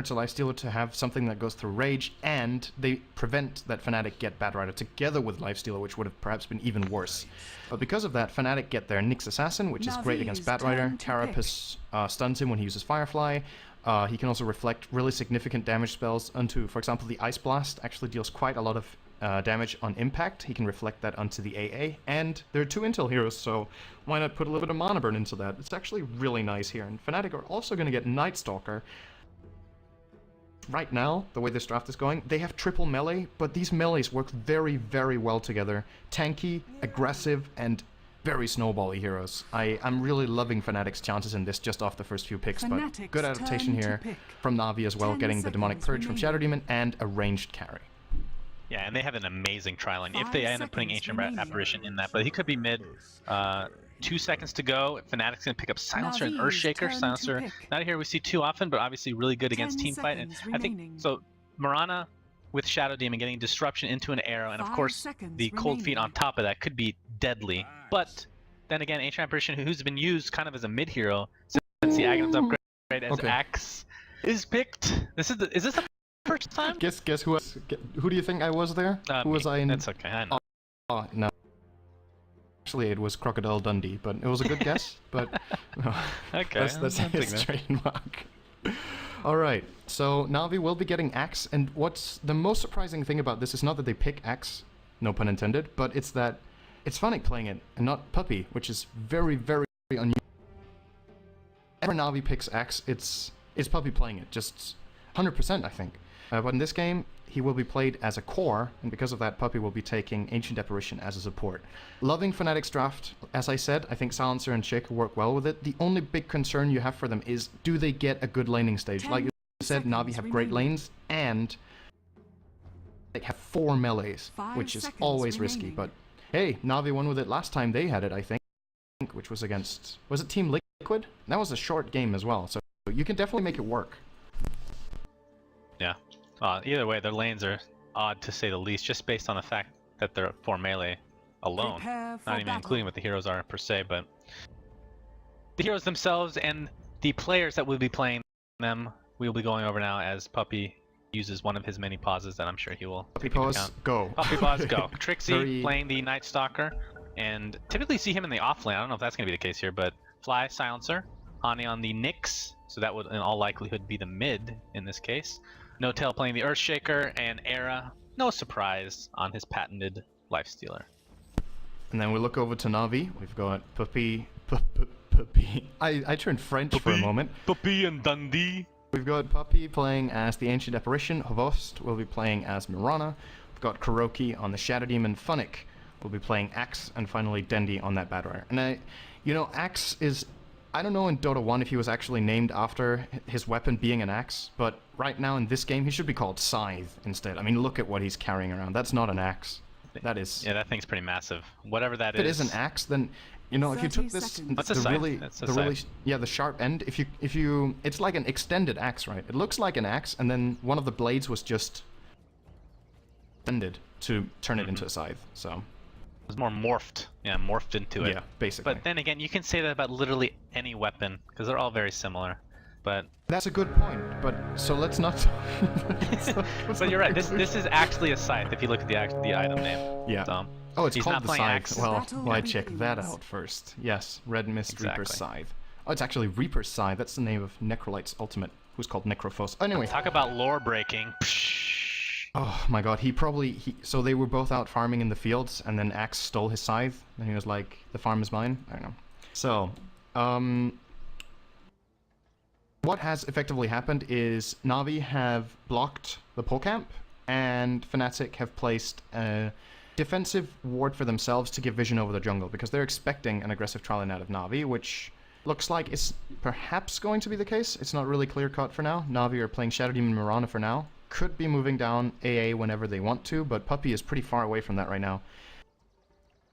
to Lifestealer to have something that goes through Rage, and they prevent that Fnatic get Batrider together with Lifestealer, which would have perhaps been even worse. But because of that, Fnatic get their Nyx Assassin, which is great against Batrider. Carapace stuns him when he uses Firefly. He can also reflect really significant damage spells onto, for example, the Ice Blast actually deals quite a lot of damage on impact. He can reflect that onto the AA, and there are 2 intel heroes, so why not put a little bit of mana burn into that? It's actually really nice here, and Fnatic are also going to get Night Stalker. Right now, the way this draft is going, they have triple melee, but these melees work very, very well together. Tanky, aggressive, and very snowbally heroes. I'm really loving Fnatic's chances in this just off the first few picks, but good adaptation here from Navi as well, getting the Demonic Purge from Shadow Demon and a ranged carry. Yeah, and they have an amazing tri-line. If they end up putting Ancient Apparition in that, but he could be mid. 2 seconds to go. Fnatic's gonna pick up Silencer and Earthshaker. Silencer, not a hero we see too often, but obviously really good against teamfight. And I think so. Mirana with Shadow Demon getting disruption into an arrow, and of course the cold feet on top of that could be deadly. But then again, Ancient Apparition, who's been used kind of as a mid hero since the Aghanim's upgrade as Axe, is picked. Is this the first time? Guess who? Who do you think I was there? Who was I in? That's okay. I know. Oh no. Actually, it was Crocodile Dundee, but it was a good guess. But no. Okay, that's his trademark. All right, so Navi will be getting Axe, and what's the most surprising thing about this is not that they pick Axe, no pun intended, but it's that it's Fnatic playing it and not Puppey, which is very, very unusual. Whenever Navi picks Axe, it's Puppey playing it, just 100%, I think. But in this game, he will be played as a core, and because of that, Puppey will be taking Ancient Apparition as a support. Loving Fnatic's draft. As I said, I think Silencer and Shaker work well with it. The only big concern you have for them is, do they get a good laning stage? Like you said, Navi have great lanes, and they have 4 melees, which is always risky. But hey, Navi won with it last time they had it, I think, which was against... Was it Team Liquid? That was a short game as well, so you can definitely make it work. Yeah. Either way, their lanes are odd to say the least, just based on the fact that they're 4 melee alone. Not even including what the heroes are per se, but the heroes themselves and the players that will be playing them, we will be going over now as Puppey uses one of his many pauses that I'm sure he will Puppey take into pause, account. go. Puppey pause, go. Trixie playing the Night Stalker, and typically see him in the off lane. I don't know if that's going to be the case here, but Fly, Silencer, Hani on the Nyx, so that would in all likelihood be the mid in this case. No Tail playing the Earthshaker, and Era, no surprise, on his patented Lifestealer. And then we look over to Navi. We've got Puppey. Puppey. I turned French for a moment. Puppey and Dundee. We've got Puppey playing as the Ancient Apparition. Hvost will be playing as Mirana. We've got Kuroki on the Shadow Demon. Funnick will be playing Axe, and finally Dendi on that Batrider. And Axe is... I don't know in Dota 1 if he was actually named after his weapon being an axe, but right now in this game he should be called Scythe instead. I mean, look at what he's carrying around. That's not an axe. That is... Yeah, that thing's pretty massive. Whatever that is. If it is an axe, then, if you took this... the sharp end, if you... It's like an extended axe, right? It looks like an axe, and then one of the blades was just bended to turn it into a scythe, so... It was more morphed. Yeah, morphed into it. Yeah, basically. But then again, you can say that about literally any weapon, because they're all very similar. But that's a good point, but so let's not... But you're right, this is actually a scythe, if you look at the item name. Yeah. So, oh, it's called the Scythe. Axe. Well, I check that out first. Yes, Red Mist Reaper's Scythe. Oh, it's actually Reaper's Scythe. That's the name of Necrolight's ultimate, who's called Necrophos. Anyway. Talk about lore breaking. Oh my god, so they were both out farming in the fields, and then Axe stole his scythe, and he was like, the farm is mine? I don't know. So, what has effectively happened is Navi have blocked the pole camp, and Fnatic have placed a defensive ward for themselves to give vision over the jungle, because they're expecting an aggressive tri-lane out of Navi, which looks like it's perhaps going to be the case. It's not really clear-cut for now. Navi are playing Shadow Demon Mirana for now. Could be moving down AA whenever they want to, but Puppey is pretty far away from that right now.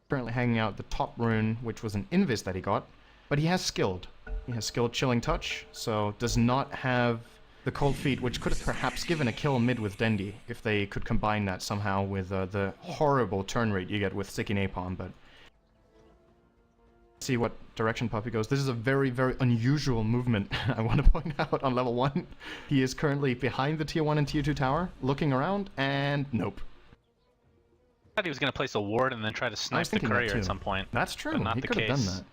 Currently hanging out the top rune, which was an Invis that he got, but he has skilled. He has skilled Chilling Touch, so does not have the Cold Feet, which could have perhaps given a kill mid with Dendi, if they could combine that somehow with the horrible turn rate you get with Sticky Napalm, but... See what direction Puppy goes. This is a very, very unusual movement, I want to point out, on level 1. He is currently behind the tier 1 and tier 2 tower, looking around, and nope. I thought he was going to place a ward and then try to snipe the courier at some point. That's true, but not he the could have case. done that.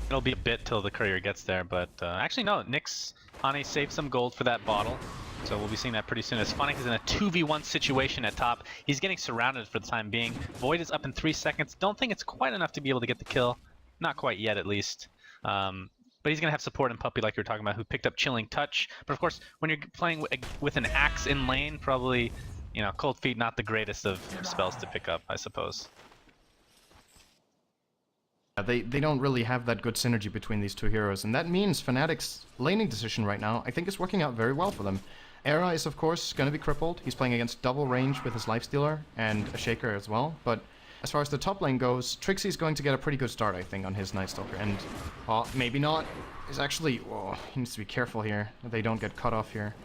It'll be a bit till the courier gets there, but actually no, Nyx Hane saved some gold for that bottle. So we'll be seeing that pretty soon. As Fnatic is in a 2v1 situation at top. He's getting surrounded for the time being. Void is up in 3 seconds. Don't think it's quite enough to be able to get the kill. Not quite yet, at least. But he's going to have support in Puppy, like you were talking about, who picked up Chilling Touch. But of course, when you're playing with an axe in lane, probably, you know, Cold Feet, not the greatest of spells to pick up, I suppose. They don't really have that good synergy between these two heroes, and that means Fnatic's laning decision right now, I think, is working out very well for them. Era is, of course, going to be crippled. He's playing against double range with his Lifestealer and a Shaker as well. But as far as the top lane goes, Trixie's going to get a pretty good start, I think, on his Nightstalker. And, maybe not. He's actually... Oh, he needs to be careful here, that they don't get cut off here.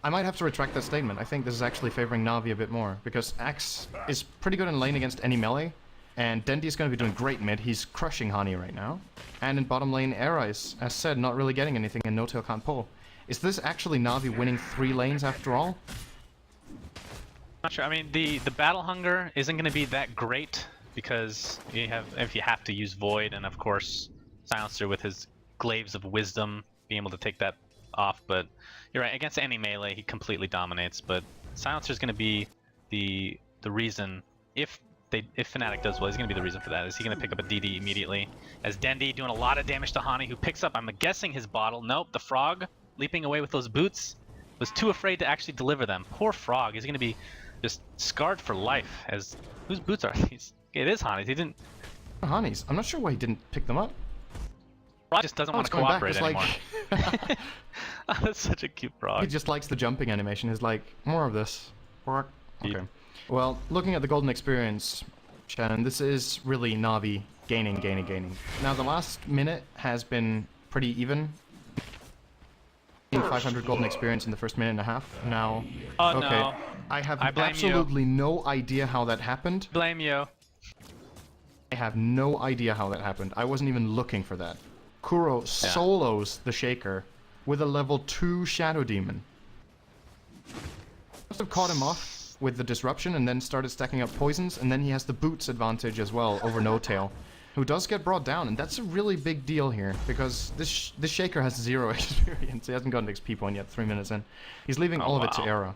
I might have to retract that statement. I think this is actually favoring Navi a bit more, because Axe is pretty good in lane against any melee. And Dendy is going to be doing great mid. He's crushing Hani right now. And in bottom lane, Era is, as said, not really getting anything, and No-Tail can't pull. Is this actually Navi winning 3 lanes after all? Not sure. I mean, the battle hunger isn't going to be that great because if you have to use Void, and of course Silencer with his Glaives of Wisdom being able to take that off. But you're right, against any melee he completely dominates. But Silencer is going to be the reason if Fnatic does well, he's going to be the reason for that. Is he going to pick up a DD immediately? As Dendy doing a lot of damage to Hani, who picks up, I'm guessing, his bottle. Nope, the Frog leaping away with those boots was too afraid to actually deliver them. Poor Frog, he's going to be just scarred for life. As whose boots are these? It is Hani's. He didn't. Hani's. I'm not sure why he didn't pick them up. Frog just doesn't want to cooperate anymore. Like... Oh, that's such a cute Frog. He just likes the jumping animation. He's like, more of this. Okay. Well, looking at the golden experience, Shannon, this is really Navi gaining. Now, the last minute has been pretty even. 500 golden experience in the first minute and a half. Now, oh, okay, no. I have absolutely no idea how that happened. Blame you. I have no idea how that happened. I wasn't even looking for that. Kuro solos the Shaker with a level 2 Shadow Demon. Must have caught him off with the disruption and then started stacking up poisons, and then he has the boots advantage as well over No-Tail, who does get brought down, and that's a really big deal here because this Shaker has 0 experience. He hasn't gotten an XP point yet, 3 minutes in. He's leaving all of it to Era.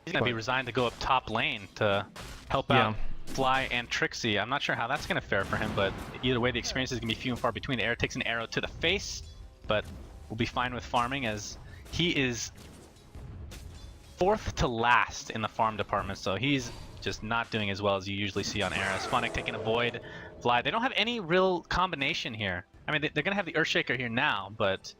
He's gonna be resigned to go up top lane to help out Fly and Trixie. I'm not sure how that's gonna fare for him, but either way the experience is gonna be few and far between. Era takes an arrow to the face, but we'll be fine with farming as he is 4th to last in the farm department, so he's just not doing as well as you usually see on Era. Fnatic taking a Void, Fly. They don't have any real combination here. I mean, they're going to have the Earthshaker here now, but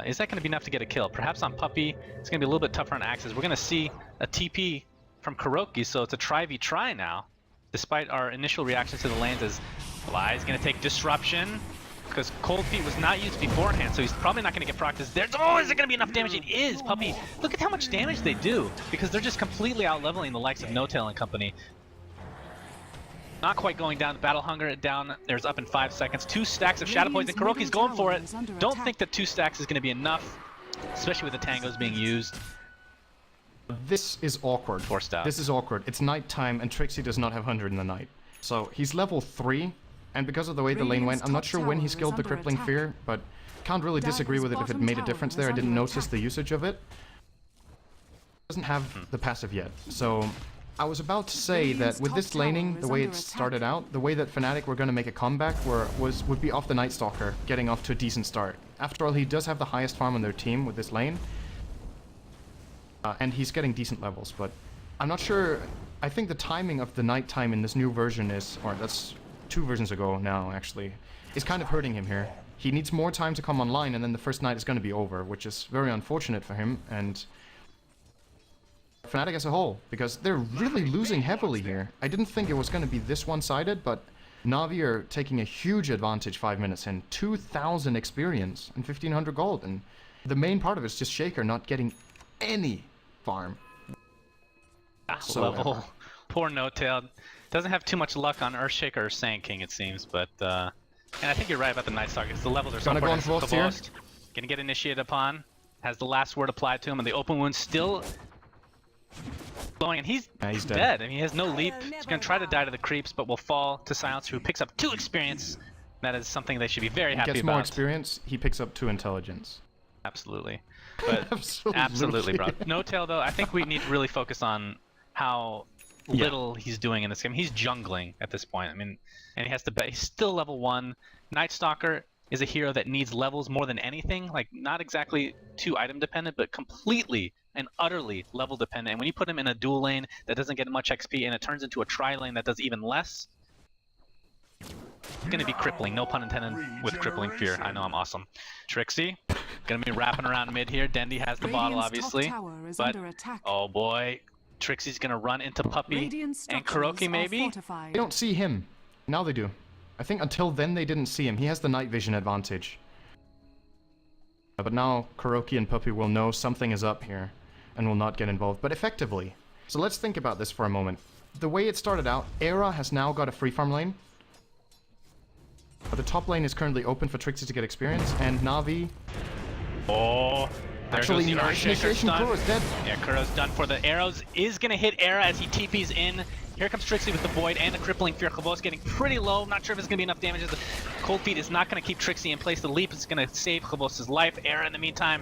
is that going to be enough to get a kill? Perhaps on Puppy, it's going to be a little bit tougher on Axes. We're going to see a TP from Kuroki, so it's a try now, despite our initial reactions to the lanes as Fly is going to take Disruption. Because Cold Feet was not used beforehand, so he's probably not going to get practice there. Oh, is it going to be enough damage? It is, Puppy. Look at how much damage they do, because they're just completely out-leveling the likes of No-Tail and company. Not quite going down. Battle Hunger down. There's up in 5 seconds. 2 stacks of Shadow Poison. Kuroki's going for it. Don't think that 2 stacks is going to be enough, especially with the tangos being used. This is awkward. Forced out. This is awkward. It's nighttime, and Trixie does not have 100 in the night. So he's level 3. And because of the way the lane went, I'm not sure when he skilled the Crippling Fear, but can't really disagree with it if it made a difference there. I didn't notice the usage of it. Doesn't have the passive yet, so I was about to say that with this laning, the way it started out, the way that Fnatic were going to make a comeback would be off the Nightstalker, getting off to a decent start. After all, he does have the highest farm on their team with this lane, and he's getting decent levels, but I'm not sure. I think the timing of the nighttime in this new version is, or that's 2 versions ago now actually, is kind of hurting him here. He needs more time to come online, and then the first night is going to be over, which is very unfortunate for him and Fnatic as a whole, because they're really losing heavily here. I didn't think it was going to be this one-sided, but Navi are taking a huge advantage 5 minutes in. 2,000 experience and 1,500 gold, and the main part of it is just Shaker not getting any farm. So Poor No-Tail. Doesn't have too much luck on Earthshaker or Sand King, it seems, but and I think you're right about the Night Stalker, because the levels are so important. Ghost gonna get initiated upon, has the last word applied to him, and the open wound still blowing, and he's dead. I mean, he has no leap. He's gonna try to die to the creeps, but will fall to Silencer, who picks up 2 experience. That is something they should be very happy about. He gets more experience, he picks up 2 intelligence. Absolutely. But absolutely, bro. No-Tail, though, I think we need to really focus on how little he's doing in this game. He's jungling at this point. I mean, and he has to bet. He's still level 1. Night Stalker is a hero that needs levels more than anything. Like, not exactly 2 item dependent, but completely and utterly level dependent. And when you put him in a dual lane that doesn't get much XP and it turns into a tri lane that does even less, it's going to be crippling. No pun intended with crippling fear. I know I'm awesome. Trixie, going to be wrapping around mid here. Dendi has the bottle, obviously. But, oh boy. Trixie's gonna run into Puppy and Kuroki, maybe? They don't see him. Now they do. I think until then they didn't see him. He has the night vision advantage. But now Kuroki and Puppy will know something is up here and will not get involved. But effectively. So let's think about this for a moment. The way it started out, Era has now got a free farm lane. But the top lane is currently open for Trixie to get experience, and Navi... Oh... Actually, the initiation Kuro is dead. Yeah, Kuro's done for. The arrows is going to hit Era as he TP's in. Here comes Trixie with the Void and the Crippling Fear. Khavos getting pretty low. Not sure if it's going to be enough damage. The Cold Feet is not going to keep Trixie in place. The Leap is going to save Khavos' life. Era, in the meantime,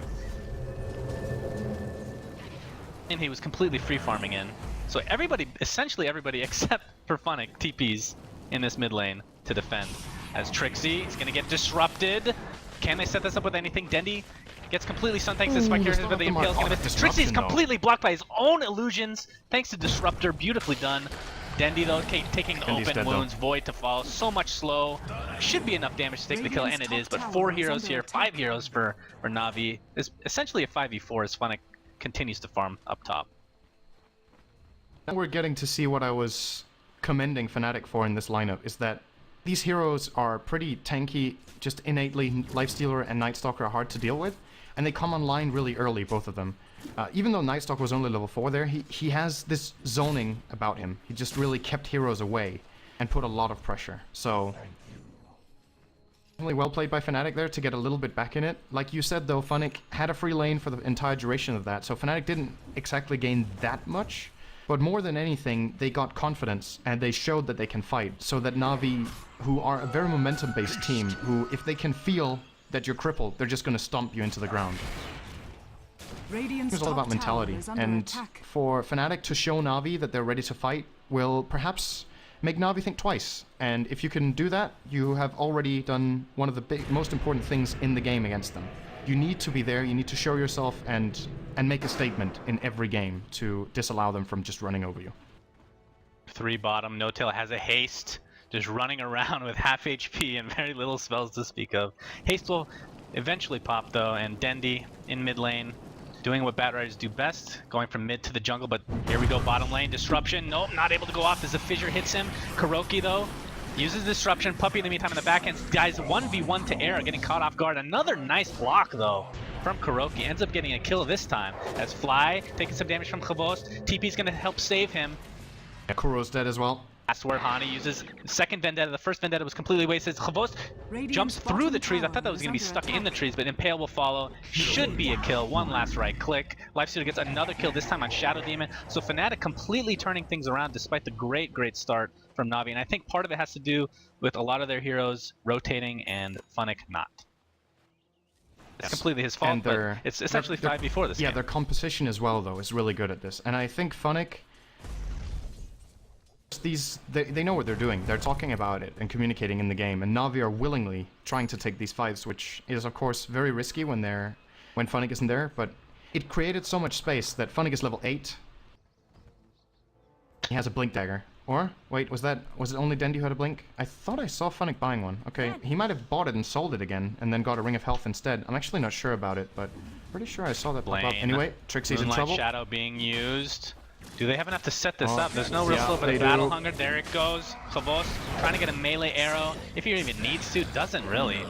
and he was completely free farming in. So everybody, essentially everybody except for Fnatic, TP's in this mid lane to defend. As Trixie is going to get disrupted. Can they set this up with anything? Dendi gets completely stunned thanks to Spike here, but the Impale's gonna miss. Trixie's completely blocked by his own illusions thanks to Disruptor. Beautifully done. Dendi, though, taking the open wounds, Void to fall. So much slow. Should be enough damage to take the kill, and it is. But 4 heroes here, 5 heroes for Navi. It's essentially a 5v4 as Fnatic continues to farm up top. Now we're getting to see what I was commending Fnatic for in this lineup, is that these heroes are pretty tanky, just innately Lifestealer and Night Stalker are hard to deal with. And they come online really early, both of them. Even though Night Stalker was only level 4 there, he has this zoning about him. He just really kept heroes away and put a lot of pressure. So, really well played by Fnatic there to get a little bit back in it. Like you said though, Fnatic had a free lane for the entire duration of that, so Fnatic didn't exactly gain that much. But more than anything, they got confidence and they showed that they can fight. So that Navi, who are a very momentum-based team, who if they can feel that you're crippled, they're just going to stomp you into the ground. It's all about mentality, and for Fnatic to show Navi that they're ready to fight will perhaps make Navi think twice. And if you can do that, you have already done one of the most important things in the game against them. You need to be there, you need to show yourself and make a statement in every game to disallow them from just running over you. 3 bottom, No-Tail has a haste. Just running around with half HP and very little spells to speak of. Haste will eventually pop though, and Dendi in mid lane doing what Batriders do best, going from mid to the jungle, but here we go, bottom lane, Disruption. Nope, not able to go off as the Fissure hits him. Kuroki though, uses Disruption. Puppy in the meantime in the backhand, guys 1v1 to Era, getting caught off guard. Another nice block though from Kuroki, ends up getting a kill this time, as Fly taking some damage from Khavos. TP's gonna help save him. Yeah, Kuro's dead as well. That's where Hani uses the second Vendetta. The first Vendetta was completely wasted. Khavos jumps through the trees. I thought that was going to be stuck in the trees, but Impale will follow. Should be a kill. One last right click. Lifestealer gets another kill, this time on Shadow Demon. So Fnatic completely turning things around despite the great start from Navi. And I think part of it has to do with a lot of their heroes rotating and Fnatic not. It's completely his fault, but it's essentially 5v4 this game. Yeah, their composition as well, though, is really good at this. And I think Fnatic... They know what they're doing. They're talking about it and communicating in the game, and Navi are willingly trying to take these fights, which is of course very risky when Fnatic isn't there, but it created so much space that Fnatic is level 8. He has a Blink Dagger. Or wait, was it only Dendi who had a Blink? I thought I saw Fnatic buying one. Okay, he might have bought it and sold it again and then got a Ring of Health instead. I'm actually not sure about it, but pretty sure I saw that pop up. Anyway, Trixie's in trouble. Shadow being used. Do they have enough to set this up? There's no real slow, but Battle Hunger, there it goes. Khavos trying to get a melee arrow. If he even needs to, doesn't really.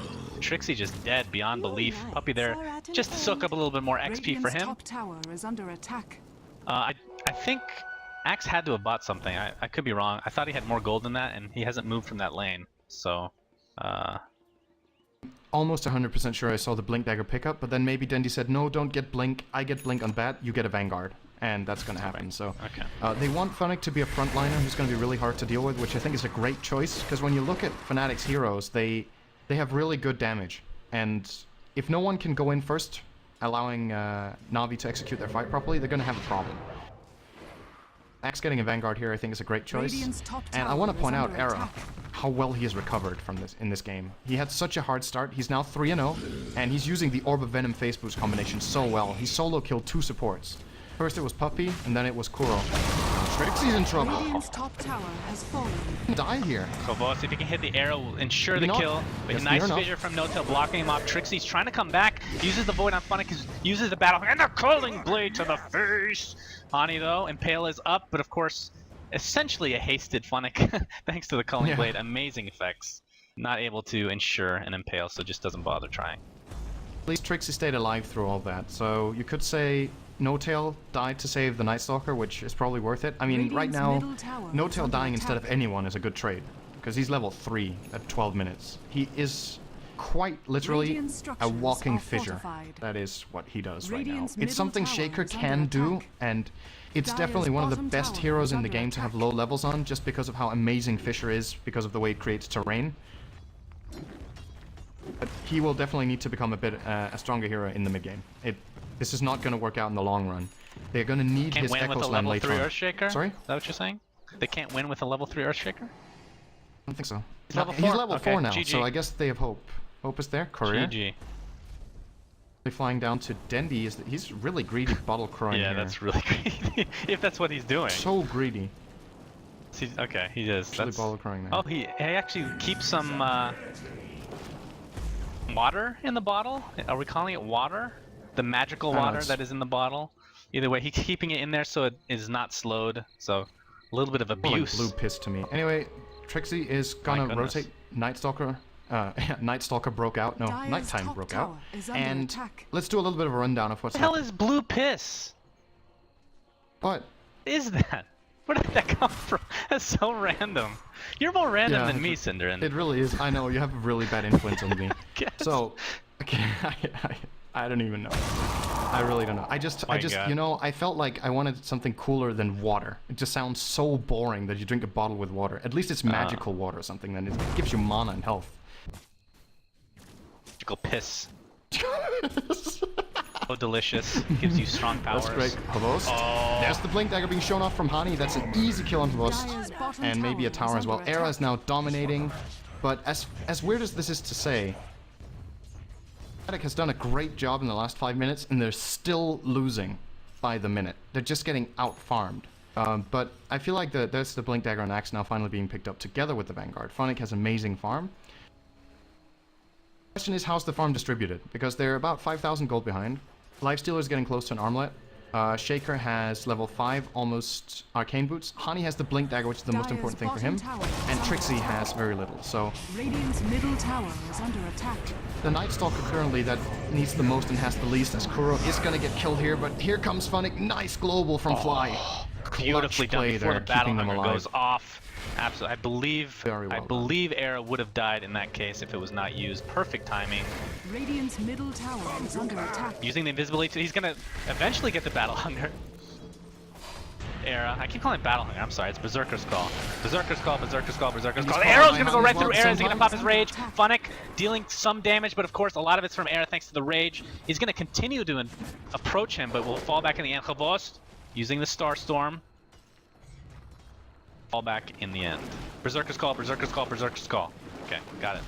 Trixie just dead beyond belief. Puppy there just to soak up a little bit more XP for him. Top tower is under attack. I think Axe had to have bought something. I could be wrong. I thought he had more gold than that, and he hasn't moved from that lane. So, Almost 100% sure I saw the Blink Dagger pickup, but then maybe Dendi said, no, don't get Blink. I get Blink on bat, you get a Vanguard. And that's going to happen. So they want Fnatic to be a frontliner who's going to be really hard to deal with, which I think is a great choice. Because when you look at Fnatic's heroes, they have really good damage. And if no one can go in first, allowing Navi to execute their fight properly, they're going to have a problem. Axe getting a Vanguard here I think is a great choice. And I want to point out Era, how well he has recovered from this in this game. He had such a hard start. He's now 3-0, and he's using the Orb of Venom Phase Boost combination so well. He solo killed 2 supports. First it was Puppey, and then it was Kuro. Trixie's in trouble. Radiant's top tower has fallen. Die here. Kobos, if he can hit the arrow, will ensure the Maybe kill. not. But Yes, nice near enough. fissure from Notel blocking him off. Trixie's trying to come back. Uses the Void on Fnatic, uses the battle, and the Culling Blade to the face. Hani though, Impale is up, but of course, essentially a hasted Fnatic thanks to the Culling Blade. Amazing effects. Not able to ensure an Impale, so just doesn't bother trying. At least Trixie stayed alive through all that, so you could say No-Tail died to save the Night Stalker, which is probably worth it. I mean, right now, No-Tail dying instead of anyone is a good trade, because he's level 3 at 12 minutes. He is quite literally a walking fissure. That is what he does right now. It's something Shaker can do, and it's definitely one of the best heroes in the game to have low levels on, just because of how amazing Fissure is, because of the way it creates terrain. But he will definitely need to become a bit a stronger hero in the mid game. This is not going to work out in the long run. They're going to need his Echo Slam later on. Earthshaker? Sorry? Is that what you're saying? They can't win with a level 3 Earthshaker? I don't think so. He's level 4. He's level 4 now, GG. so I guess they have hope. Hope is there. Courier. GG. Flying down to Dendi. He's really greedy bottle crowing Yeah, here. that's really greedy. If that's what he's doing. So greedy. Okay, he is. Really bottle crowing there. Oh, he actually keeps some water in the bottle. Are we calling it water? The magical water that is in the bottle. Either way, he's keeping it in there so it is not slowed. So a little bit of abuse. Like blue piss to me. Anyway, Trixie is gonna rotate Night Stalker. Night Stalker broke out. No, Nighttime broke out. And let's do a little bit of a rundown of what's What the hell happening. is blue piss? What? What is that? Where did that come from? That's so random. You're more random than me, Cinderin. It really is. I know, you have a really bad influence on me. So, okay, I don't even know. I really don't know. I just, you know, I felt like I wanted something cooler than water. It just sounds so boring that you drink a bottle with water. At least it's magical water or something, then it gives you mana and health. Magical piss. So delicious. Gives you strong powers. That's great. Havost. Oh. There's the Blink Dagger being shown off from Hani. That's an easy kill on Havost. And maybe a tower as well. Era is now dominating. But as weird as this is to say, Fnatic has done a great job in the last 5 minutes, and they're still losing by the minute. They're just getting out-farmed. But I feel like there's the Blink Dagger and Axe now finally being picked up together with the Vanguard. Fnatic has amazing farm. The question is, how's the farm distributed? Because they're about 5,000 gold behind. Lifestealer is getting close to an armlet. Shaker has level 5, almost Arcane Boots. Hani has the Blink Dagger, which is the most important thing for him. And Trixie has very little, so... Radiant's middle tower is under attack. The Night Stalker currently that needs the most and has the least, as Kuro is gonna get killed here, but here comes Fnatic. Nice global from Fly. Beautifully done before the battle them hunger alive. goes off. Absolutely, I believe Era would have died in that case if it was not used. Perfect timing. Radiant's middle tower is under attack. Using the invisibility, he's gonna eventually get the battle hunger. Era, I keep calling it battle hunger. I'm sorry, it's Berserker's Call. Berserker's Call, Berserker's Call, Berserker's Call. The arrow's gonna go right through Era. He's gonna pop his rage. Fnatic dealing some damage, but of course a lot of it's from Era thanks to the rage. He's gonna continue to approach him, but will fall back in the end. Havost using the Starstorm. Fall back in the end. Berserker's Call, Berserker's Call, Berserker's Call. Okay, got it.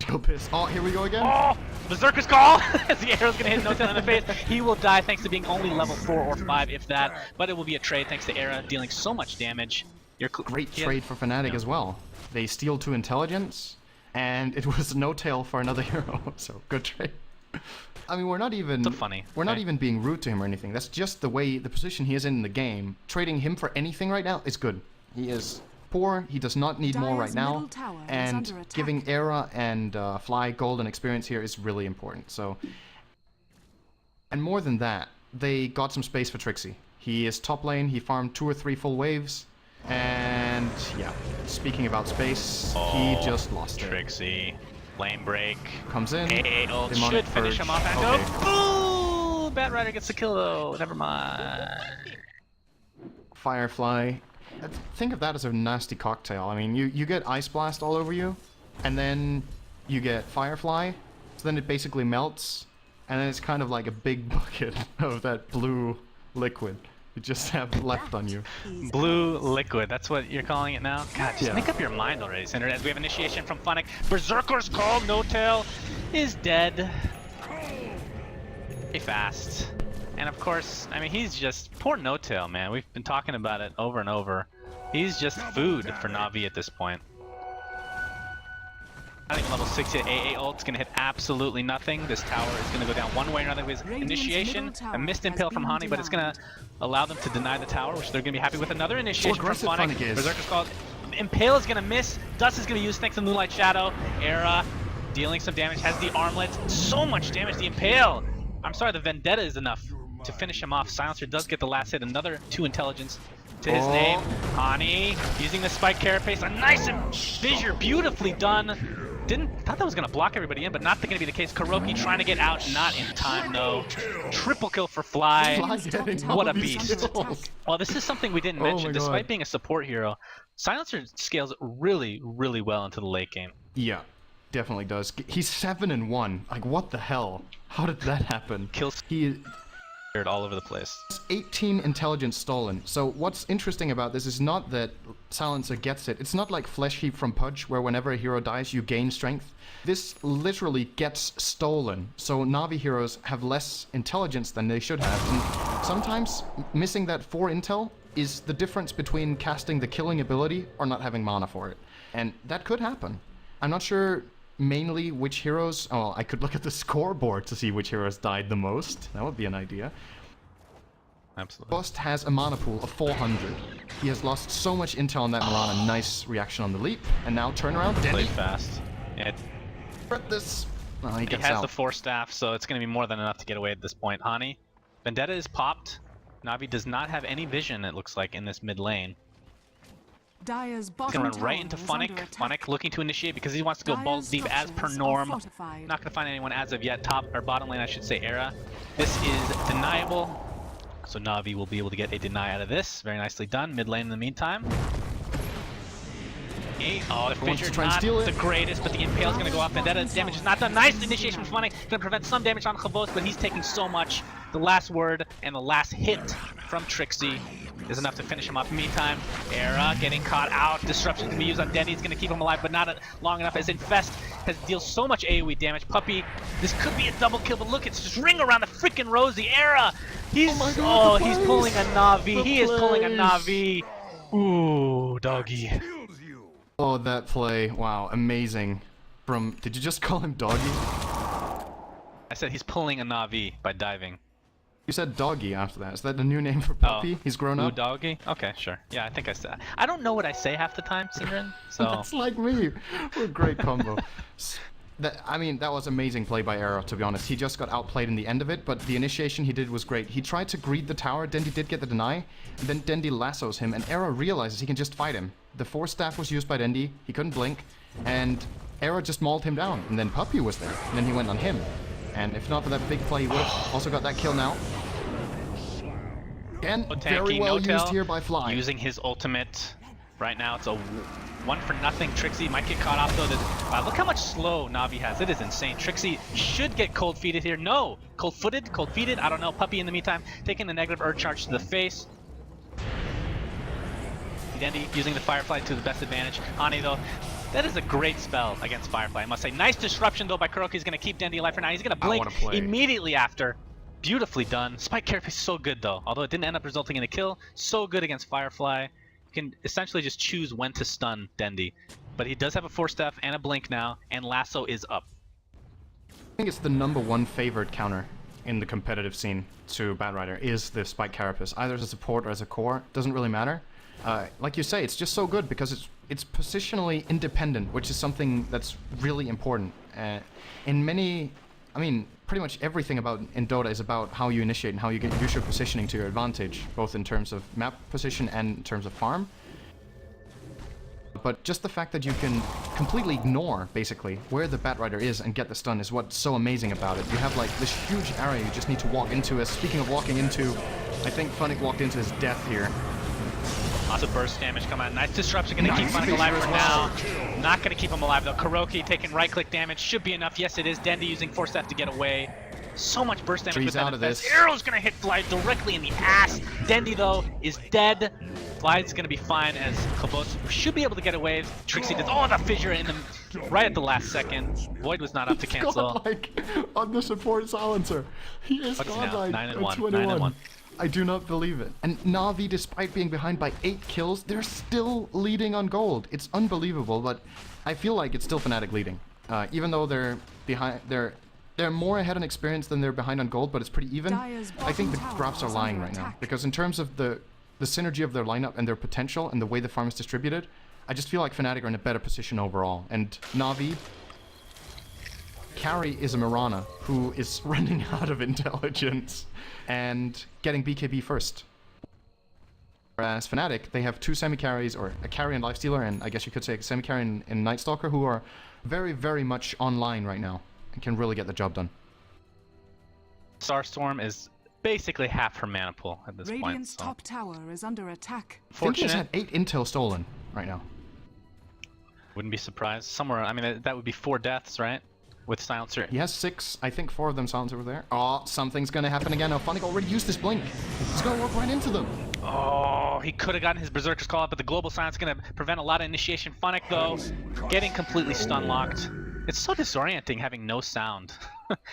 Go piss. Oh, here we go again. Oh! Berserker's Call! As the arrow's gonna hit No-Tail in the face. He will die thanks to being only level 4 or 5, if that. But it will be a trade thanks to Era dealing so much damage. Great trade for Fnatic as well. They steal 2 intelligence, and it was No-Tail for another hero. So, good trade. I mean, we're not even not even being rude to him or anything. That's just the way, the position he is in the game. Trading him for anything right now is good. He is poor. He does not need more right now. And giving Era and Fly gold and experience here is really important. So, and more than that, they got some space for Trixie. He is top lane. He farmed 2 or 3 full waves. And yeah, speaking about space, he just lost it. Trixie. Lane break. Comes in. AA ult should finish him off and go. Boo! Batrider gets the kill though. Never mind. Firefly. Think of that as a nasty cocktail. I mean, you get Ice Blast all over you, and then you get Firefly, so then it basically melts, and then it's kind of like a big bucket of that blue liquid you just have left on you. Blue liquid, that's what you're calling it now? God, just make up your mind already, Cinder. As we have initiation from Fnatic. Berserker's Call, No Tail is dead. Very fast. And of course, I mean, he's just, poor No Tail, man. We've been talking about it over and over. He's just food for Navi at this point. Not even level 6 yet. AA ult's gonna hit absolutely nothing. This tower is gonna go down one way or another with initiation. A missed impale from Hani, but it's gonna allow them to deny the tower, which they're gonna be happy with. Another initiation from Fnatic. Berserker's called. Impale is gonna miss. Dust is gonna use thanks to Moonlight Shadow. Era dealing some damage, has the armlet. So much damage. The Impale. I'm sorry, the Vendetta is enough to finish him off. Silencer does get the last hit. Another 2 intelligence to his name. Hani using the spike carapace. A nice fissure, beautifully done. Thought that was gonna block everybody in, but not gonna be the case. Kuroki trying to get out, not in time, no. Triple kill for Fly. What a beast. Well, this is something we didn't mention. Despite being a support hero, Silencer scales really, really well into the late game. Yeah, definitely does. He's 7-1. Like, what the hell? How did that happen? Kills all over the place. 18 intelligence stolen. So what's interesting about this is not that Silencer gets it. It's not like Flesh Heap from Pudge, where whenever a hero dies, you gain strength. This literally gets stolen. So Navi heroes have less intelligence than they should have. And sometimes missing that 4 intel is the difference between casting the killing ability or not having mana for it. And that could happen. I'm not sure mainly which heroes. Oh, I could look at the scoreboard to see which heroes died the most. That would be an idea. Absolutely. Bust has a mana pool of 400. He has lost so much intel on that Milana. Nice reaction on the leap. And now turnaround. Play fast. Yeah. This. Oh, he has out. The 4 staff, so it's going to be more than enough to get away at this point. Hani. Vendetta is popped. Navi does not have any vision, it looks like, in this mid lane. He's gonna run right into Fnatic. Fnatic looking to initiate because he wants to go balls deep as per norm. Not gonna find anyone as of yet. Top or bottom lane, I should say. Era. This is deniable. So Navi will be able to get a deny out of this. Very nicely done. Mid lane in the meantime. Oh, the fissure not the greatest, but the impale is gonna go off. Vendetta damage is not done. Nice initiation from Fnatic. Gonna prevent some damage on Chavos, but he's taking so much. The last word and the last hit from Trixie is enough to finish him off. Meantime, Era getting caught out. Disruption can be used on Denny. He's going to keep him alive, but not long enough as Infest deals so much AoE damage. Puppey, this could be a double kill, but look, it's just ring around the freaking Rosie. Era, he's he's pulling a Navi. He is pulling a Navi. Ooh, doggy. Oh, that play. Wow, amazing. Did you just call him doggy? I said he's pulling a Navi by diving. You said doggy after that. Is that the new name for Puppy? Oh. He's grown up? Ooh, doggy? Okay, sure. Yeah, I think I said. I don't know what I say half the time, Syndrin, so... That's like me. We're a great combo. I mean, that was amazing play by Arrow, to be honest. He just got outplayed in the end of it, but the initiation he did was great. He tried to greed the tower, Dendi did get the deny, and then Dendi lassos him, and Arrow realizes he can just fight him. The 4 staff was used by Dendi, he couldn't blink, and Arrow just mauled him down, and then Puppy was there, and then he went on him. And if not for that big play, he would have also got that kill now. And very well used here by Fly. Using his ultimate. Right now it's a 1-for-nothing. Trixie might get caught off though. Wow, look how much slow Navi has. It is insane. Trixie should get cold-feeted here. No! Cold-footed? Cold-feeted? I don't know. Puppy in the meantime taking the negative urge charge to the face. Dendi using the Firefly to the best advantage. Ani though. That is a great spell against Firefly, I must say. Nice disruption though by Kuroki. He's going to keep Dendi alive for now. He's going to blink immediately after. Beautifully done. Spike carapace is so good though. Although it didn't end up resulting in a kill. So good against Firefly. You can essentially just choose when to stun Dendi. But he does have a 4-staff and a blink now. And Lasso is up. I think it's the #1 favored counter in the competitive scene to Batrider is the Spike carapace. Either as a support or as a core. Doesn't really matter. Like you say, it's just so good because it's positionally independent, which is something that's really important. In many, I mean, pretty much everything about in Dota is about how you initiate and how you use your positioning to your advantage, both in terms of map position and in terms of farm. But just the fact that you can completely ignore, basically, where the Batrider is and get the stun is what's so amazing about it. You have, like, this huge area you just need to walk into. Speaking of walking into, I think Fnatic walked into his death here. Lots of burst damage coming out. Nice disruption, gonna keep Fnatic alive for now. Not gonna keep him alive, though. Kuroki taking right-click damage. Should be enough. Yes, it is. Dendy using Force F to get away. So much burst damage with that defense. Arrow's gonna hit Fly directly in the ass. Dendy, though, is dead. Fly's gonna be fine as Kobos should be able to get away. Trixie does. Oh, the fissure in the right at the last second. Void was not up to cancel. Godlike on the support silencer. He is godlike. 9-1. 21. I do not believe it. And Navi, despite being behind by 8 kills, they're still leading on gold. It's unbelievable, but I feel like it's still Fnatic leading. Even though they're behind, they're more ahead in experience than they're behind on gold, but it's pretty even. I think the graphs are lying right now, because in terms of the synergy of their lineup and their potential and the way the farm is distributed, I just feel like Fnatic are in a better position overall. And Navi, carry is a Mirana who is running out of intelligence and getting BKB first. Whereas Fnatic, they have 2 semi-carries, or a carry and Lifestealer, and I guess you could say a semi-carry in Night Stalker, who are very, very much online right now and can really get the job done. Starstorm is basically half her mana pool at this Radiant's point. So. top tower is under attack. Fortunate. I think he's had 8 intel stolen right now. Wouldn't be surprised. Somewhere, I mean, that would be 4 deaths, right? With Silencer. He has 6. I think 4 of them Silencer were there. Oh, something's gonna happen again. Now, Fnatic already used this blink. He's gonna walk right into them. Oh, he could have gotten his Berserker's Call out, but the Global Silence is going to prevent a lot of initiation. Fnatic, though, getting completely stun locked. It's so disorienting having no sound.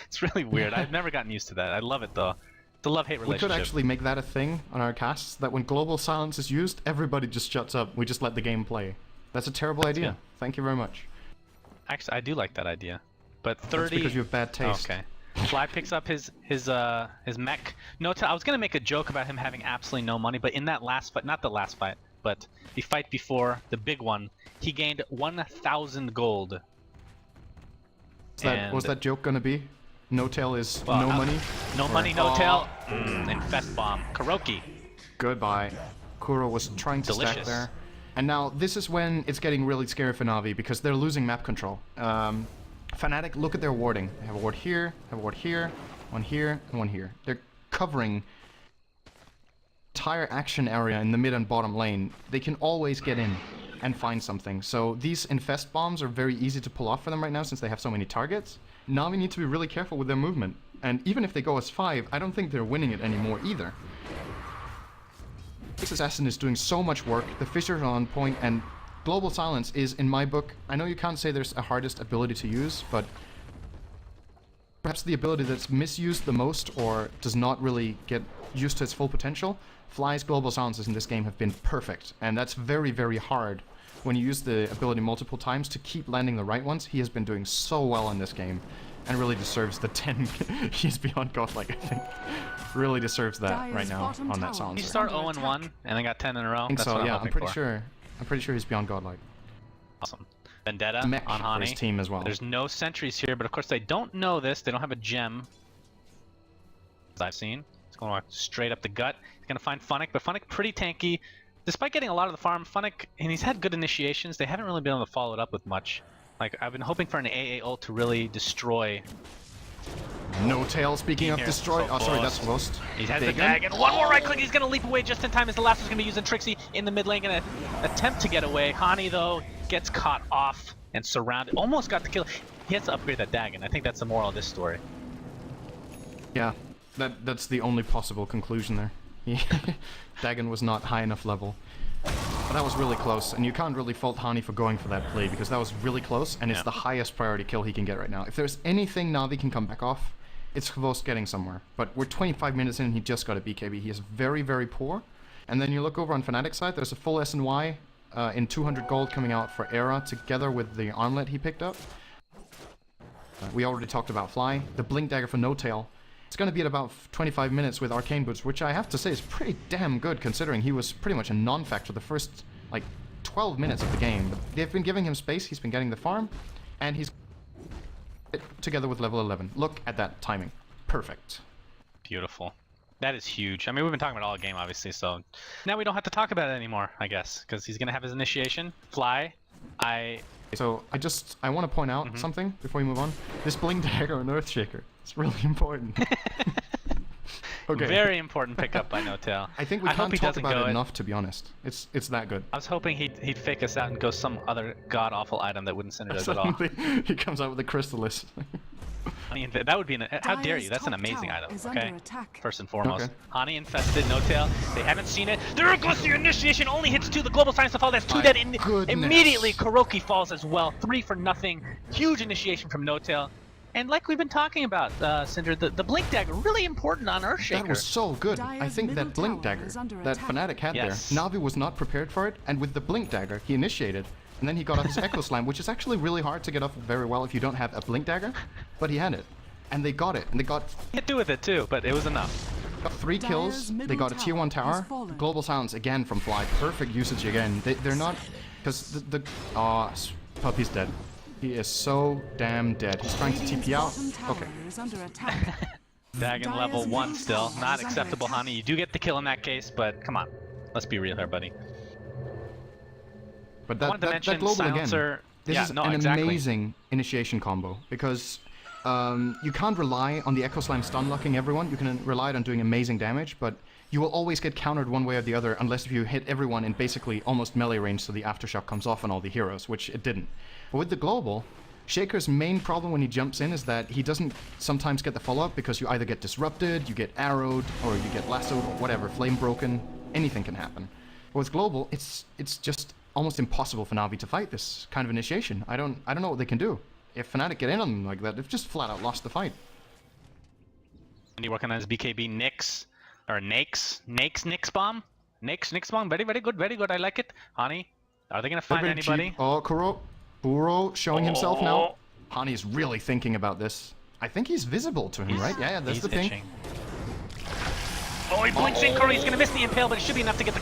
It's really weird. I've never gotten used to that. I love it, though. The love-hate relationship. We could actually make that a thing on our casts, that when Global Silence is used, everybody just shuts up. We just let the game play. That's a terrible idea. Good. Thank you very much. Actually, I do like that idea. But 30... That's because you have bad taste. Okay. Fly picks up his mech. No, I was gonna make a joke about him having absolutely no money, but in that last fight, not the last fight, but the fight before, the big one, he gained 1,000 gold. Was that joke gonna be? No tail is well, no money? No money, no tail. Infest bomb. Kuroki. Goodbye. Kuro was trying to stack there. And now this is when it's getting really scary for Navi, because they're losing map control. Fnatic, look at their warding. They have a ward here, have a ward here, one here, and one here. They're covering entire action area in the mid and bottom lane. They can always get in and find something. So these infest bombs are very easy to pull off for them right now, since they have so many targets. Navi need to be really careful with their movement. And even if they go as 5, I don't think they're winning it anymore either. This assassin is doing so much work, the fissures are on point, and Global Silence is, in my book, I know you can't say there's a hardest ability to use, but perhaps the ability that's misused the most or does not really get used to its full potential. Fly's Global Silences in this game have been perfect, and that's very, very hard when you use the ability multiple times to keep landing the right ones. He has been doing so well in this game, and really deserves the 10. He's beyond godlike, I think. Really deserves that right now on that silencer. He started 0-1 and then got 10 in a row. I think so, yeah, I'm pretty sure. I'm pretty sure he's beyond godlike. Awesome. Vendetta on Hani. His team as well. There's no sentries here, but of course they don't know this. They don't have a gem, as I've seen. He's going to walk straight up the gut. He's going to find Fnatic, but Fnatic pretty tanky. Despite getting a lot of the farm, Fnatic, and he's had good initiations, they haven't really been able to follow it up with much. Like, I've been hoping for an AA ult to really destroy. No tail, speaking of destroy. Oh, sorry, that's Roast. He has the dag, and one more right click. He's going to leap away just in time as the last one's going to be using Trixie in the mid lane. Going to attempt to get away. Hani, though, gets caught off and surrounded. Almost got the kill. He has to upgrade that dag, and I think that's the moral of this story. Yeah, that's the only possible conclusion there. Dagon was not high enough level. But that was really close, and you can't really fault Hani for going for that play, because that was really close, and it's the highest priority kill he can get right now. If there's anything Navi can come back off, it's Kvothe getting somewhere. But we're 25 minutes in and he just got a BKB. He is very, very poor. And then you look over on Fnatic's side, there's a full SNY in 200 gold coming out for Era, together with the armlet he picked up. We already talked about Fly. The Blink Dagger for No Tail. It's going to be at about 25 minutes with Arcane Boots, which I have to say is pretty damn good, considering he was pretty much a non-factor the first, like, 12 minutes of the game. But they've been giving him space, he's been getting the farm, and he's together with level 11. Look at that timing. Perfect. Beautiful. That is huge. I mean, we've been talking about it all game, obviously, so now we don't have to talk about it anymore, I guess, because he's going to have his initiation. Fly. So I want to point out something before we move on. This Blink Dagger and Earthshaker. It's really important. Okay. Very important pickup by No-Tail. I think we can't talk about it enough, to be honest. It's that good. I was hoping he'd fake us out and go some other god-awful item that wouldn't synergize at all. He comes out with the Chrysalis. Honey, that would be how dare you? That's an amazing item, okay? First and foremost. Okay. Honey infested, No-Tail. They haven't seen it. There goes the initiation, only hits 2. The global science to fall, that's 2 dead. Immediately, Kuroki falls as well. 3 for nothing. Huge initiation from No-Tail. And like we've been talking about, Cinder, the Blink Dagger, really important on Earthshaker. That was so good. I think that Blink Dagger that Fnatic had there, Navi was not prepared for it, and with the Blink Dagger, he initiated, and then he got off his Echo Slam, which is actually really hard to get off very well if you don't have a Blink Dagger, but he had it. And they got it, and they got... He could do with it too, but it was enough. Got 3 kills, they got a tier 1 tower, Global Silence again from Fly, perfect usage again. They're not... Because Puppy's dead. He is so damn dead. He's trying to TP out. Okay. Dagon level 1 still. Not acceptable, Honey. You do get the kill in that case, but come on. Let's be real here, buddy. But that global Silencer, again. This is an amazing initiation combo, because you can't rely on the Echo Slam stun locking everyone. You can rely on doing amazing damage, but you will always get countered one way or the other unless if you hit everyone in basically almost melee range so the Aftershock comes off on all the heroes, which it didn't. But with the global, Shaker's main problem when he jumps in is that he doesn't sometimes get the follow-up because you either get disrupted, you get arrowed, or you get lassoed, or whatever, flame broken, anything can happen. But with global, it's just almost impossible for Navi to fight this kind of initiation. I don't know what they can do. If Fnatic get in on them like that, they've just flat out lost the fight. And he working on his BKB Nyx, or Nyx bomb? Nyx bomb, very, very good, I like it. Honey, are they gonna find anybody? Oh, Kuro showing himself now. Hani's really thinking about this. I think he's visible to him, right? Yeah, that's the thing. Oh, he blinks in Kuro. He's gonna miss the impale, but it should be enough to get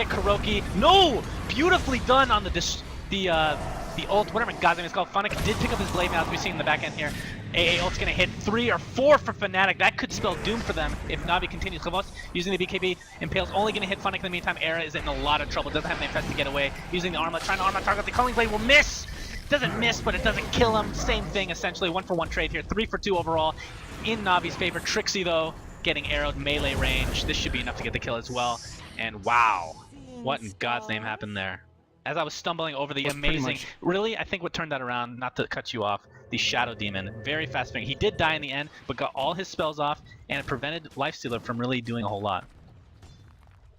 Kuroki. No, beautifully done on the ult, whatever God's name is called. Fnatic did pick up his blade now, as we see in the back end here. AA ult's gonna hit 3 or 4 for Fnatic. That could spell doom for them if Navi continues. Kavos using the BKB. Impale's only gonna hit Fnatic in the meantime. Era is in a lot of trouble. Doesn't have the infest to get away. Using the armlet, trying to armlet target. The Culling Blade will miss. Doesn't miss, but it doesn't kill him. Same thing, essentially. 1-for-1 trade here. 3-for-2 overall in Navi's favor. Trixie, though, getting arrowed melee range. This should be enough to get the kill as well. And wow, what in God's name happened there? As I was stumbling over the amazing... Really, I think what turned that around, not to cut you off, the Shadow Demon. Very fast finger. He did die in the end, but got all his spells off, and it prevented Lifestealer from really doing a whole lot.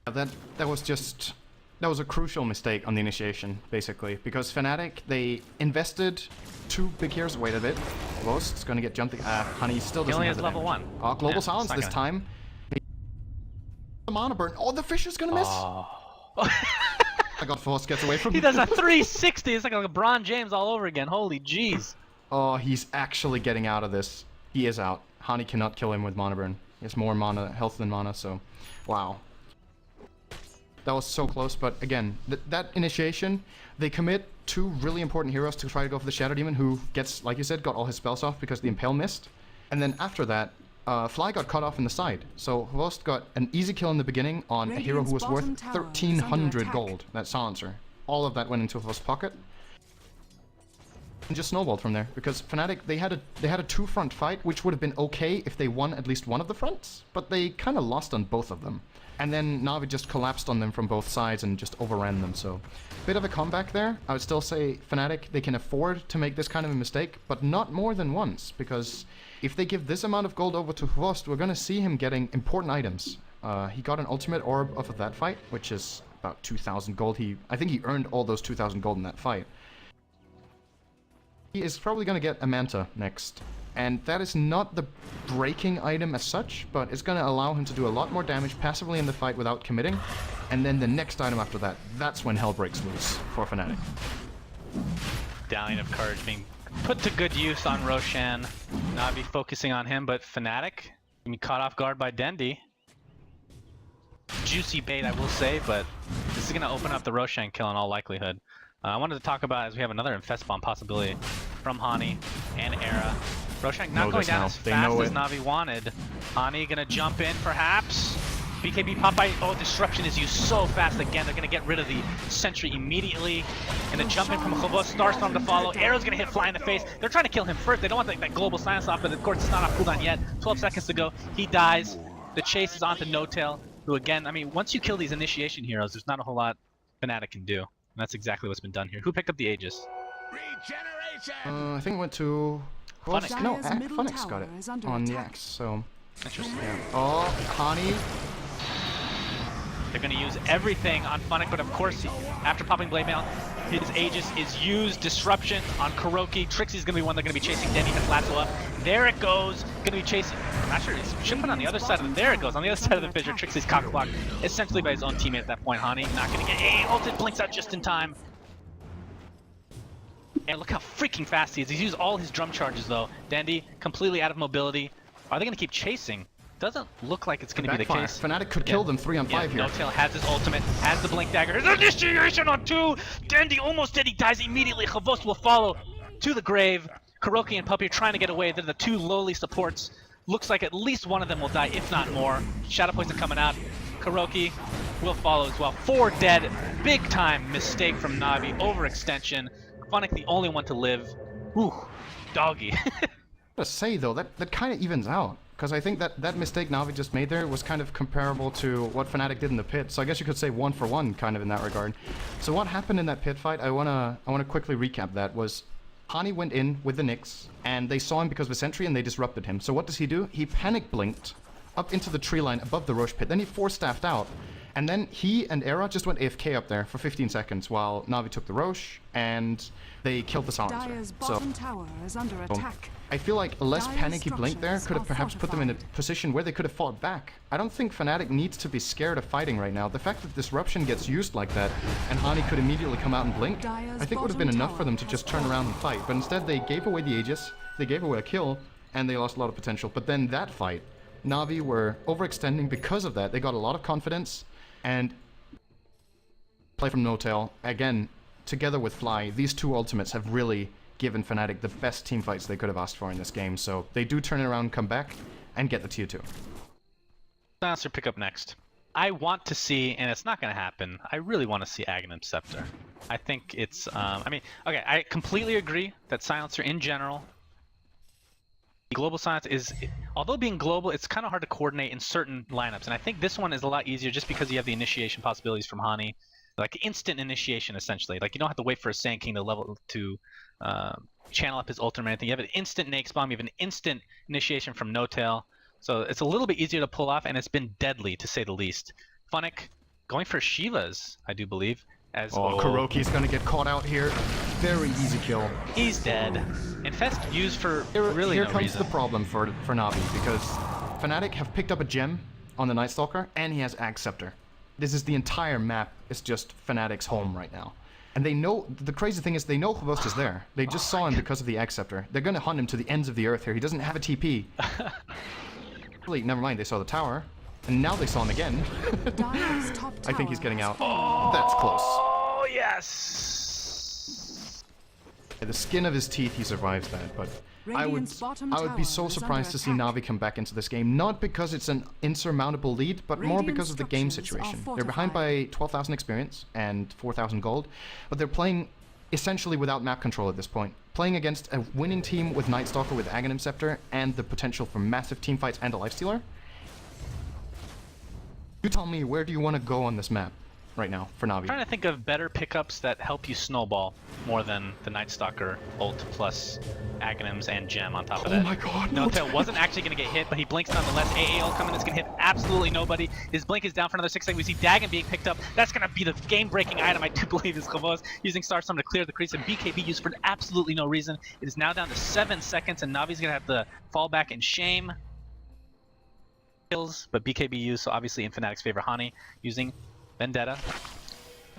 That was just... That was a crucial mistake on the initiation, basically, because Fnatic, they invested 2 big heroes. Wait a bit. Ghost is going to get jumped. Honey still doesn't have has level 1. Oh, Global Silence this time. The mana burn. Oh, the fish is going to miss. I got force gets away from He does a 360. It's like LeBron James all over again. Holy jeez. Oh, he's actually getting out of this. He is out. Hani cannot kill him with mana burn. He has more mana health than mana, so wow. That was so close, but again, that initiation, they commit 2 really important heroes to try to go for the Shadow Demon, who gets, like you said, got all his spells off because the Impale missed. And then after that, Fly got cut off in the side. So Hvost got an easy kill in the beginning on a hero who was worth 1,300 gold, that Silencer. All of that went into Hvost's pocket. And just snowballed from there, because Fnatic, they had a 2-front fight, which would have been okay if they won at least one of the fronts, but they kind of lost on both of them. And then Navi just collapsed on them from both sides and just overran them, so... Bit of a comeback there. I would still say Fnatic, they can afford to make this kind of a mistake, but not more than once, because if they give this amount of gold over to Hvost, we're gonna see him getting important items. He got an ultimate orb off of that fight, which is about 2,000 gold. I think he earned all those 2,000 gold in that fight. He is probably gonna get a Manta next. And that is not the breaking item as such, but it's going to allow him to do a lot more damage passively in the fight without committing. And then the next item after that, that's when hell breaks loose for Fnatic. Dallion of Courage being put to good use on Roshan. Navi focusing on him, but Fnatic can be caught off guard by Dendi. Juicy bait, I will say, but this is going to open up the Roshan kill in all likelihood. I wanted to talk about, as we have another Infest Bomb possibility, from Hani and Era. Roshan not going down as fast as Navi wanted. Hani gonna jump in perhaps. BKB Popeye, oh, disruption is used so fast again. They're gonna get rid of the sentry immediately. And a jump in from Khavos, Starstorm to follow. Arrow's gonna hit Fly in the face. They're trying to kill him first. They don't want that global silence off, but of course it's not off cooldown yet. 12 seconds to go. He dies. The chase is onto No-Tail, who again, I mean, once you kill these initiation heroes, there's not a whole lot Fnatic can do. And that's exactly what's been done here. Who picked up the Aegis? I think it went to... Fnatic. No, Fnatic got it on the Axe, so... Interesting. Yeah. Oh, Hani. They're going to use everything on Fnatic, but of course, after popping Blade Mail, his Aegis is used. Disruption on Kuroki. Trixie's going to be one they're going to be chasing. Denny to Lasso up. There it goes. Going to be chasing. I'm not sure. He's shipping on the other side of the. There it goes. On the other side of the fissure. Trixie's cockblocked essentially by his own teammate at that point. Hani not going to get a ulted. Blinks out just in time. And look how freaking fast he is. He's used all his drum charges though. Dandy completely out of mobility. Are they going to keep chasing? Doesn't look like it's going to be the case. Fnatic could kill them 3 on 5 here. No-Tail has his ultimate, has the Blink Dagger. His initiation on 2! Dandy almost dead, he dies immediately. Khavos will follow to the grave. Kuroki and Puppy are trying to get away. They're the 2 lowly supports. Looks like at least one of them will die, if not more. Shadow Poison coming out. Kuroki will follow as well. 4 dead. Big time mistake from Navi. Overextension. Fnatic the only one to live. Ooh, doggy. To say though, that kind of evens out. Because I think that mistake Navi just made there was kind of comparable to what Fnatic did in the pit. So I guess you could say 1 for 1 kind of in that regard. So what happened in that pit fight, I wanna quickly recap that, was Hani went in with the Nyx, and they saw him because of a sentry and they disrupted him. So what does he do? He panic blinked up into the tree line above the Roche pit. Then he 4-staffed out. And then he and Era just went AFK up there for 15 seconds while Navi took the Roche and they killed the silencer. Dire's bottom tower is under attack. I feel like a less panicky blink there could have perhaps put them in a position where they could have fought back. I don't think Fnatic needs to be scared of fighting right now. The fact that Disruption gets used like that and Hani could immediately come out and blink, I think would have been enough for them to just turn around and fight. But instead they gave away the Aegis, they gave away a kill, and they lost a lot of potential. But then that fight, Navi were overextending because of that. They got a lot of confidence, and play from No-Tail, again, together with Fly, these 2 ultimates have really given Fnatic the best team fights they could have asked for in this game. So they do turn it around, come back, and get the tier 2. Silencer pick up next. I want to see, and it's not going to happen, I really want to see Aghanim Scepter. I think it's, I mean, okay, I completely agree that Silencer in general, global silence is, although being global, it's kind of hard to coordinate in certain lineups. And I think this one is a lot easier just because you have the initiation possibilities from Hani. Like instant initiation, essentially. Like you don't have to wait for a Sand King to level to channel up his ultimate or anything. You have an instant Nakes Bomb, you have an instant initiation from No-Tail. So it's a little bit easier to pull off, and it's been deadly, to say the least. Fnatic going for Shivas, I do believe. As Kuroki's gonna get caught out here. Very easy kill. He's dead. Infest used for really Here no comes reason. the problem for Navi, because Fnatic have picked up a gem on the Night Stalker, and he has Ag Scepter. This is the entire map is just Fnatic's home right now. And they know, the crazy thing is they know Khavos is there. They just saw him because of the Ag Scepter. They're gonna hunt him to the ends of the earth here. He doesn't have a TP. Really, never mind, they saw the tower. And now they saw him again. I think he's getting out. That's close. Oh, yes! The skin of his teeth, he survives that, but I would be so surprised to see Navi come back into this game, not because it's an insurmountable lead, but more because of the game situation. They're behind by 12,000 experience and 4,000 gold, but they're playing essentially without map control at this point. Playing against a winning team with Night Stalker with Aghanim Scepter and the potential for massive team fights and a Lifestealer. You tell me, where do you want to go on this map right now for Navi? I'm trying to think of better pickups that help you snowball more than the Night Stalker ult plus Aghanims and Gem on top of that. Oh my god, No-Tail wasn't actually going to get hit, but he blinks nonetheless. AA ult coming, it's going to hit absolutely nobody. His blink is down for another 6 seconds. We see Dagon being picked up. That's going to be the game-breaking item, I do believe, is Khavos using Starstorm to clear the crease, and BKB used for absolutely no reason. It is now down to 7 seconds, and Navi's going to have to fall back in shame. Kills, but BKB used, so obviously in Fnatic's favor. Hani using Vendetta.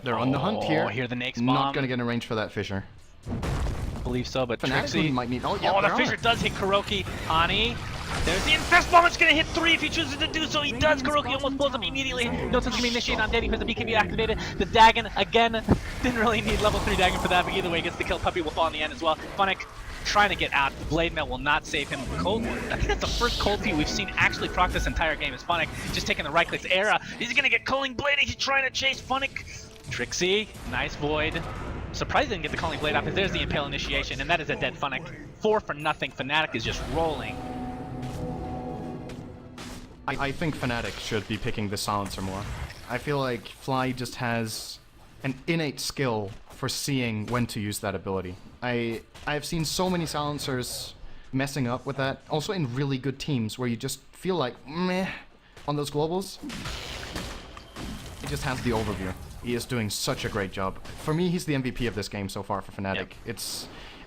They're on the hunt here. Here the Nakes Bomb. Not gonna get in range for that Fissure. I believe so, but Fnatic Trixie might need. Oh, yeah, the Fissure does hit Kuroki. Hani. There's the Infest Bomb. It's gonna hit 3 if he chooses to do so. He does. Kuroki almost blows up immediately. No one's gonna initiate on Danny because the BKB activated. The Dagon again didn't really need level 3 Dagon for that, but either way, gets the kill. Puppy will fall in the end as well. Fnatic trying to get out. The Blade Mail will not save him. Cold, I think that's the first cold feet we've seen actually proc this entire game. Is Fnatic just taking the right clicks. Era, he's gonna get Culling Blade. He's trying to chase Fnatic. Trixie, nice void. Surprised he didn't get the Culling Blade off, because there's the Impale initiation, and that is a dead Fnatic. 4 for nothing. Fnatic is just rolling. I think Fnatic should be picking the Silencer more. I feel like Fly just has an innate skill for seeing when to use that ability. I've seen so many Silencers messing up with that, also in really good teams where you just feel like meh on those globals. He just has the overview. He is doing such a great job. For me, he's the MVP of this game so far for Fnatic. Yep.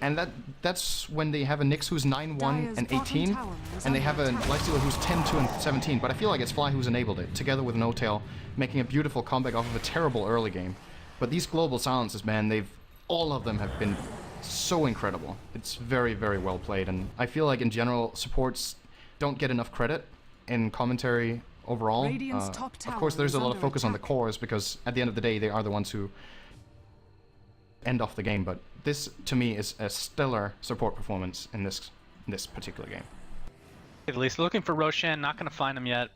And that's when they have a Nyx who's 9-1 and 18, and they have a Lifestealer who's 10-2 and 17, but I feel like it's Fly who's enabled it, together with No-Tail, making a beautiful comeback off of a terrible early game. But these global silences, man, all of them have been so incredible. It's very, very well played, and I feel like in general, supports don't get enough credit in commentary overall. Of course, there's a lot of focus on the cores, because at the end of the day, they are the ones who end off the game, but this, to me, is a stellar support performance in this particular game. At least looking for Roshan, not going to find him yet,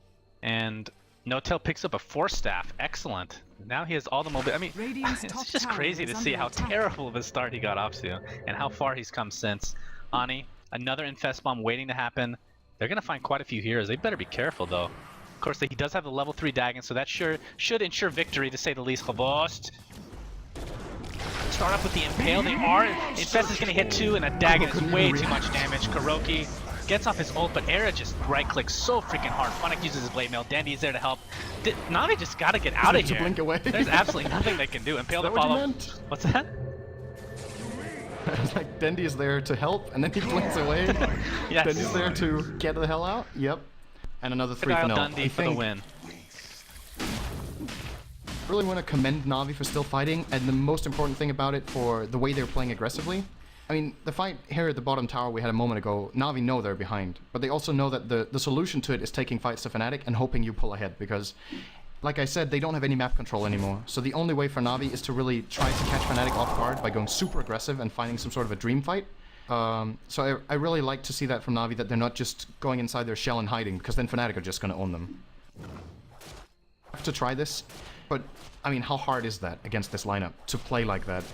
and No-Tail picks up a Force Staff. Excellent. Now he has all the mobility. I mean, it's just crazy to see how terrible of a start he got off to, and how far he's come since. Ani, another Infest Bomb waiting to happen. They're going to find quite a few heroes. They better be careful, though. Of course, he does have the level 3 Dagon, so that should ensure victory, to say the least. Chavost. Start off with the Impale. They are. Infest is going to hit 2, and a Dagon is way too much damage. Kuroki gets off his ult, but Era just right-clicks so freaking hard. Fnatic uses his Blade Mail. Dandy is there to help. Navi just got to get out of here. Blink away. There's absolutely nothing they can do. Impale to follow. What's that? It's like Dandy is there to help, and then he blinks away. Yes. Dandy's there to get the hell out. Yep. And another 3-0. Dundee for the win. Really want to commend Navi for still fighting, and the most important thing about it, for the way they're playing aggressively. I mean, the fight here at the bottom tower we had a moment ago, Navi know they're behind, but they also know that the solution to it is taking fights to Fnatic and hoping you pull ahead, because, like I said, they don't have any map control anymore. So the only way for Navi is to really try to catch Fnatic off guard by going super aggressive and finding some sort of a dream fight. So I really like to see that from Navi, that they're not just going inside their shell and hiding, because then Fnatic are just going to own them. I have to try this. But, I mean, how hard is that against this lineup to play like that?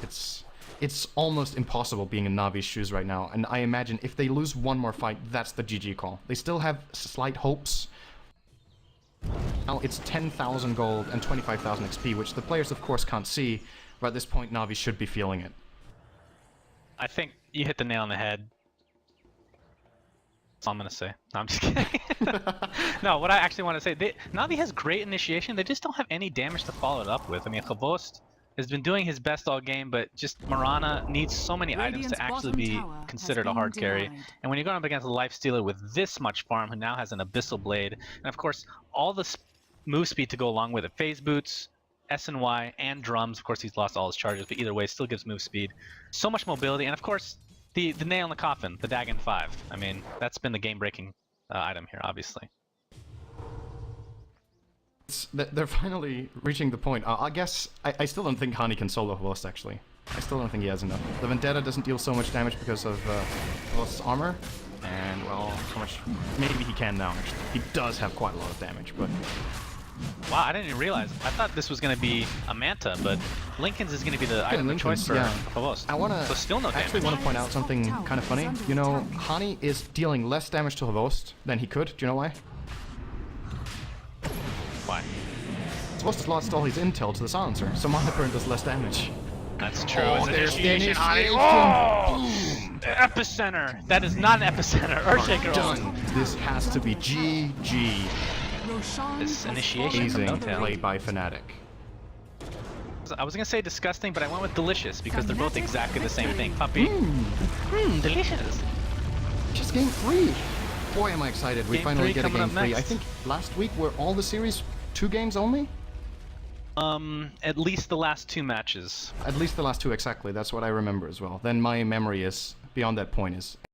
It's almost impossible being in Navi's shoes right now, and I imagine if they lose one more fight, that's the GG call. They still have slight hopes. Now it's 10,000 gold and 25,000 XP, which the players of course can't see, but at this point Navi should be feeling it. I think you hit the nail on the head. That's all I'm gonna say. No, I'm just kidding. No, what I actually want to say, Navi has great initiation, they just don't have any damage to follow it up with. I mean, Chavost has been doing his best all game, but just Mirana needs so many items to actually be considered a hard carry. And when you're going up against a Lifestealer with this much farm, who now has an Abyssal Blade, and of course, all the move speed to go along with it, Phase Boots, SNY, and Drums. Of course, he's lost all his charges, but either way, still gives move speed. So much mobility, and of course, the nail in the coffin, the Dagon 5. I mean, that's been the game-breaking item here, obviously. They're finally reaching the point. I guess I still don't think Hani can solo Chavost, actually. I still don't think he has enough. The Vendetta doesn't deal so much damage because of Chavost's armor. And, well, how much... Maybe he can now, actually. He does have quite a lot of damage, but... Wow, I didn't even realize. I thought this was going to be a Manta, but Lincoln's is going to be the item of choice for Chavost. So still no damage. I actually want to point out something kind of funny. You know, Hani is dealing less damage to Chavost than he could. Do you know why? Why? Chavost has lost all his intel to the silencer, so Mana Burn does less damage. That's true. Oh, it's there's the initiation. initiation. Oh! Epicenter. That is not an epicenter. Earthshaker. Done. This has to be GG. This initiation. Amazing play by Fnatic. I was gonna say disgusting, but I went with delicious because they're both exactly the same thing. Puppy. Delicious. Just game 3. Boy, am I excited. We finally get a game 3. Next. I think last week were all the series 2 games only? At least the last 2 matches. At least the last 2, exactly. That's what I remember as well. Then my memory is, beyond that point, is